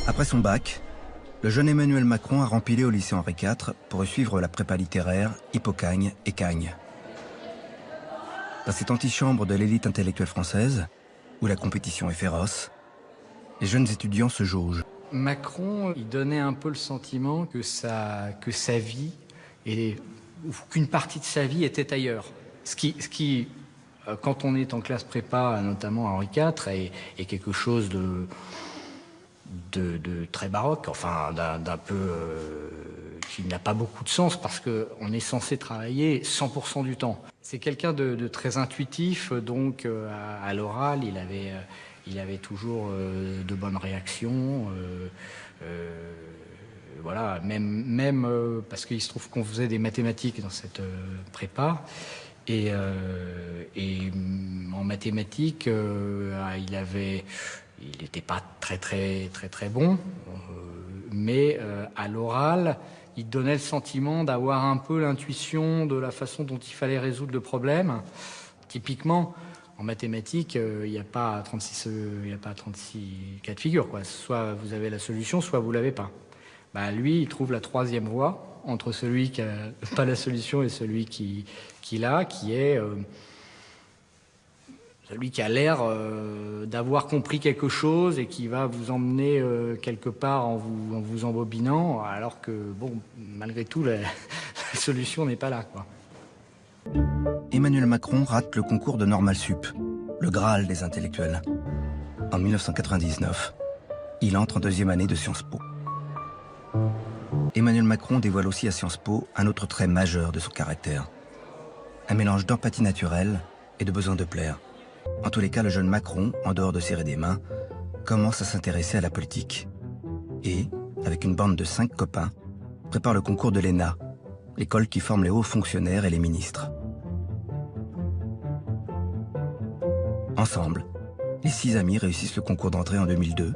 Après son bac, le jeune Emmanuel Macron a rempilé au lycée Henri IV pour y suivre la prépa littéraire Hippocagne et Cagne. Dans cette antichambre de l'élite intellectuelle française, où la compétition est féroce, les jeunes étudiants se jaugent. Macron, il donnait un peu le sentiment que sa vie, ou qu'une partie de sa vie était ailleurs. Ce qui, quand on est en classe prépa, notamment à Henri IV, est quelque chose de très baroque, enfin d'un peu qui n'a pas beaucoup de sens parce qu'on est censé travailler 100% du temps. C'est quelqu'un de très intuitif, donc à l'oral, il avait toujours de bonnes réactions. Voilà, même parce qu'il se trouve qu'on faisait des mathématiques dans cette prépa. Et en mathématiques, il n'était pas très bon, mais à l'oral, il donnait le sentiment d'avoir un peu l'intuition de la façon dont il fallait résoudre le problème. Typiquement, en mathématiques, il n'y a pas 36 cas de figure, quoi. Soit vous avez la solution, soit vous l'avez pas. Bah, lui, il trouve la troisième voie entre celui qui n'a pas la solution et celui qui l'a, qui est celui qui a l'air d'avoir compris quelque chose et qui va vous emmener quelque part en vous embobinant, alors que, bon, malgré tout, la solution n'est pas là, quoi. Emmanuel Macron rate le concours de Normal Sup, le Graal des intellectuels. En 1999, il entre en deuxième année de Sciences Po. Emmanuel Macron dévoile aussi à Sciences Po un autre trait majeur de son caractère. Un mélange d'empathie naturelle et de besoin de plaire. En tous les cas, le jeune Macron, en dehors de serrer des mains, commence à s'intéresser à la politique. Et, avec une bande de 5 copains, prépare le concours de l'ENA, l'école qui forme les hauts fonctionnaires et les ministres. Ensemble, les 6 amis réussissent le concours d'entrée en 2002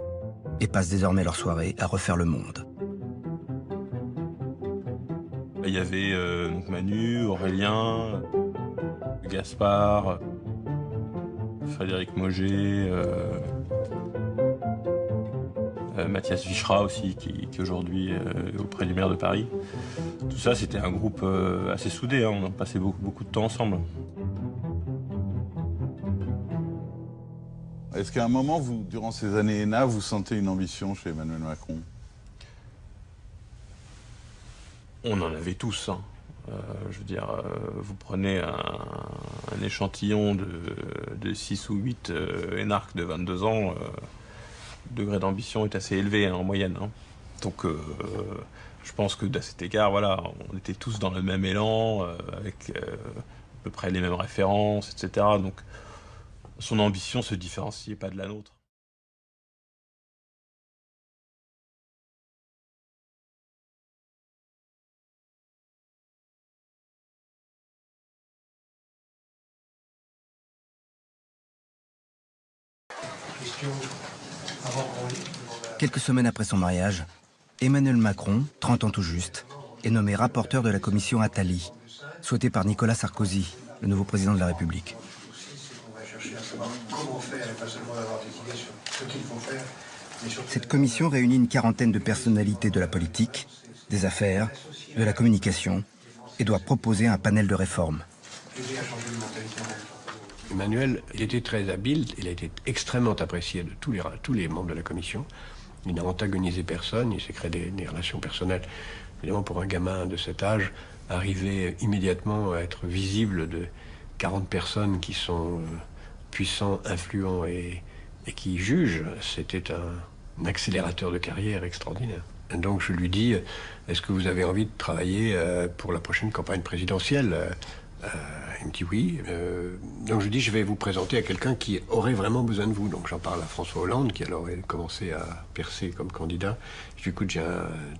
et passent désormais leur soirée à refaire le monde. Il y avait donc Manu, Aurélien, Gaspard, Frédéric Moget, Mathias Vichra aussi, qui aujourd'hui est auprès du maire de Paris. Tout ça, c'était un groupe assez soudé, hein. On a passé beaucoup de temps ensemble. Est-ce qu'à un moment, durant ces années ENA, vous sentez une ambition chez Emmanuel Macron? On en avait tous, hein. Je veux dire, vous prenez un échantillon de 6 ou 8 énarques de 22 ans, le degré d'ambition est assez élevé, hein, en moyenne, hein. Donc je pense que à cet égard, voilà, on était tous dans le même élan, avec à peu près les mêmes références, etc. Donc son ambition se différenciait pas de la nôtre. Quelques semaines après son mariage, Emmanuel Macron, 30 ans tout juste, est nommé rapporteur de la commission Attali, souhaitée par Nicolas Sarkozy, le nouveau président de la République. Cette commission réunit une quarantaine de personnalités de la politique, des affaires, de la communication et doit proposer un panel de réformes. Emmanuel, il était très habile, il a été extrêmement apprécié de tous les membres de la commission. Il n'a antagonisé personne, il s'est créé des relations personnelles. Évidemment, pour un gamin de cet âge, arriver immédiatement à être visible de 40 personnes qui sont puissants, influents et qui jugent, c'était un accélérateur de carrière extraordinaire. Donc je lui dis, est-ce que vous avez envie de travailler pour la prochaine campagne présidentielle? Il me dit oui. Donc je dis, je vais vous présenter à quelqu'un qui aurait vraiment besoin de vous. Donc j'en parle à François Hollande, qui alors a commencé à percer comme candidat. Je dis, écoute,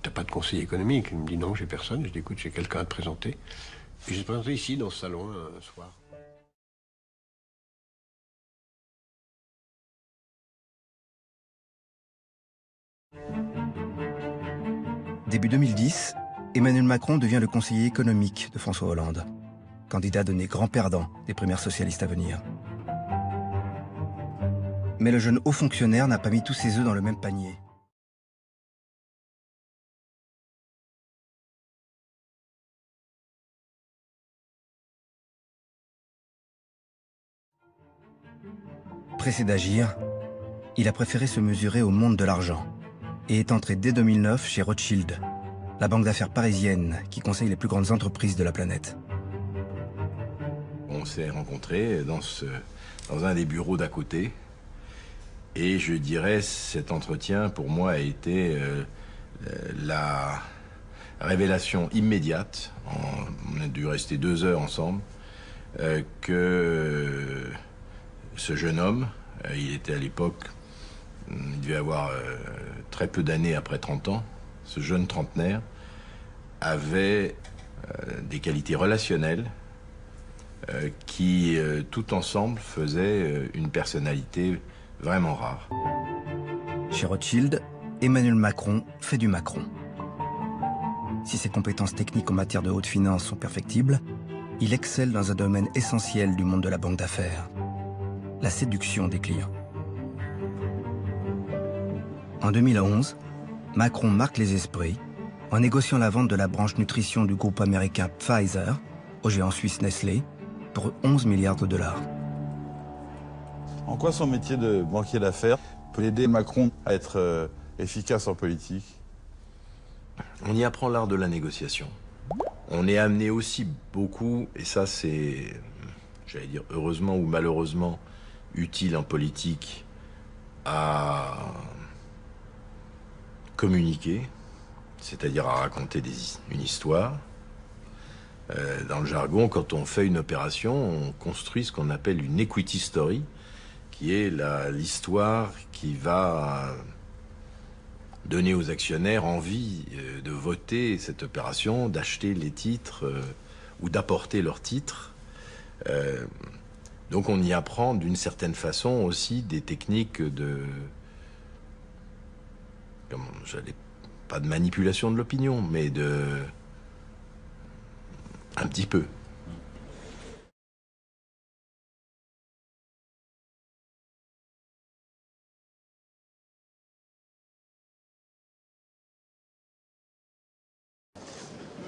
t'as pas de conseiller économique? Il me dit, non, j'ai personne. Je dis, écoute, j'ai quelqu'un à te présenter. Et je l'ai présenté ici, dans ce salon, un soir. Début 2010, Emmanuel Macron devient le conseiller économique de François Hollande, candidat donné grand perdant des primaires socialistes à venir. Mais le jeune haut fonctionnaire n'a pas mis tous ses œufs dans le même panier. Pressé d'agir, il a préféré se mesurer au monde de l'argent et est entré dès 2009 chez Rothschild, la banque d'affaires parisienne qui conseille les plus grandes entreprises de la planète. On s'est rencontrés dans un des bureaux d'à côté. Et je dirais, cet entretien, pour moi, a été la révélation immédiate, on a dû rester 2 heures ensemble, que ce jeune homme, il était à l'époque, il devait avoir très peu d'années après 30 ans, ce jeune trentenaire, avait des qualités relationnelles qui, tout ensemble, faisaient une personnalité vraiment rare. Chez Rothschild, Emmanuel Macron fait du Macron. Si ses compétences techniques en matière de haute finance sont perfectibles, il excelle dans un domaine essentiel du monde de la banque d'affaires, la séduction des clients. En 2011, Macron marque les esprits en négociant la vente de la branche nutrition du groupe américain Pfizer au géant suisse Nestlé pour 11 milliards de dollars. En quoi son métier de banquier d'affaires peut aider Macron à être efficace en politique? On y apprend l'art de la négociation. On est amené aussi beaucoup, et ça c'est, j'allais dire heureusement ou malheureusement, utile en politique, à communiquer, c'est-à-dire à raconter une histoire. Dans le jargon, quand on fait une opération, on construit ce qu'on appelle une equity story, qui est l'histoire qui va donner aux actionnaires envie de voter cette opération, d'acheter les titres ou d'apporter leurs titres. Donc on y apprend d'une certaine façon aussi des techniques pas de manipulation de l'opinion, mais un petit peu.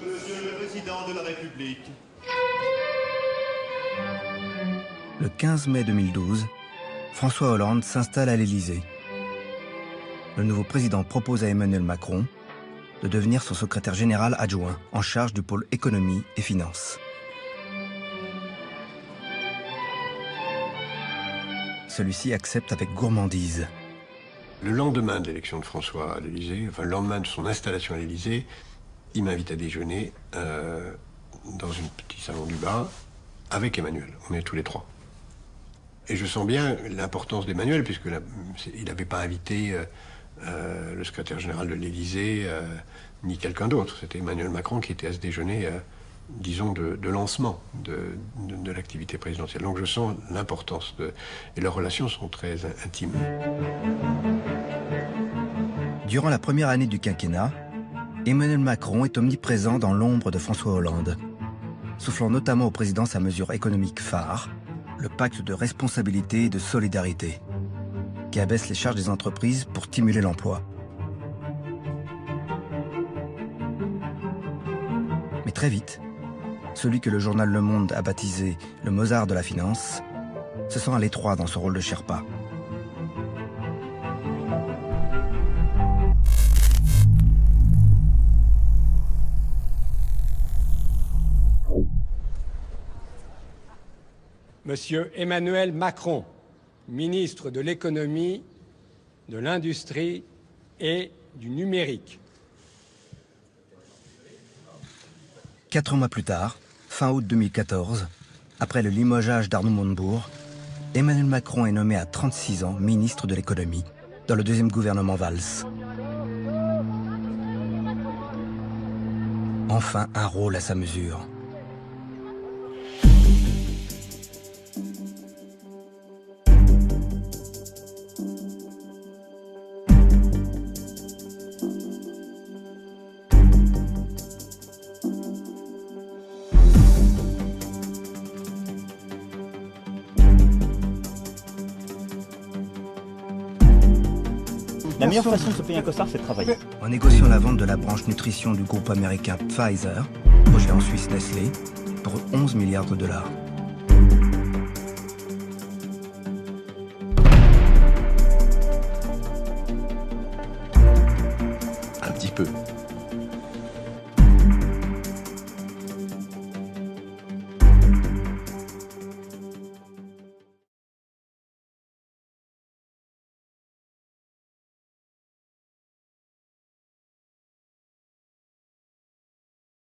Monsieur le Président de la République. Le 15 mai 2012, François Hollande s'installe à l'Élysée. Le nouveau président propose à Emmanuel Macron de devenir son secrétaire général adjoint en charge du pôle économie et finances. Celui-ci accepte avec gourmandise. Le lendemain de l'élection de François à l'Élysée, enfin le lendemain de son installation à l'Élysée, il m'invite à déjeuner dans un petit salon du bar avec Emmanuel. On est tous les trois. Et je sens bien l'importance d'Emmanuel, puisqu'il n'avait pas invité le secrétaire général de l'Élysée, ni quelqu'un d'autre. C'était Emmanuel Macron qui était à ce déjeuner, disons, de lancement de l'activité présidentielle. Donc je sens l'importance et leurs relations sont très intimes. Durant la première année du quinquennat, Emmanuel Macron est omniprésent dans l'ombre de François Hollande, soufflant notamment au président sa mesure économique phare, le pacte de responsabilité et de solidarité, qui abaisse les charges des entreprises pour stimuler l'emploi. Mais très vite, celui que le journal Le Monde a baptisé le Mozart de la finance se sent à l'étroit dans son rôle de Sherpa. Monsieur Emmanuel Macron, ministre de l'économie, de l'industrie et du numérique. 4 mois plus tard, fin août 2014, après le limogeage d'Arnaud Montebourg, Emmanuel Macron est nommé à 36 ans ministre de l'économie dans le deuxième gouvernement Valls. Enfin, un rôle à sa mesure. La meilleure façon de se payer un costard, c'est de travailler. En négociant la vente de la branche nutrition du groupe américain Pfizer au géant suisse Nestlé pour 11 milliards de dollars.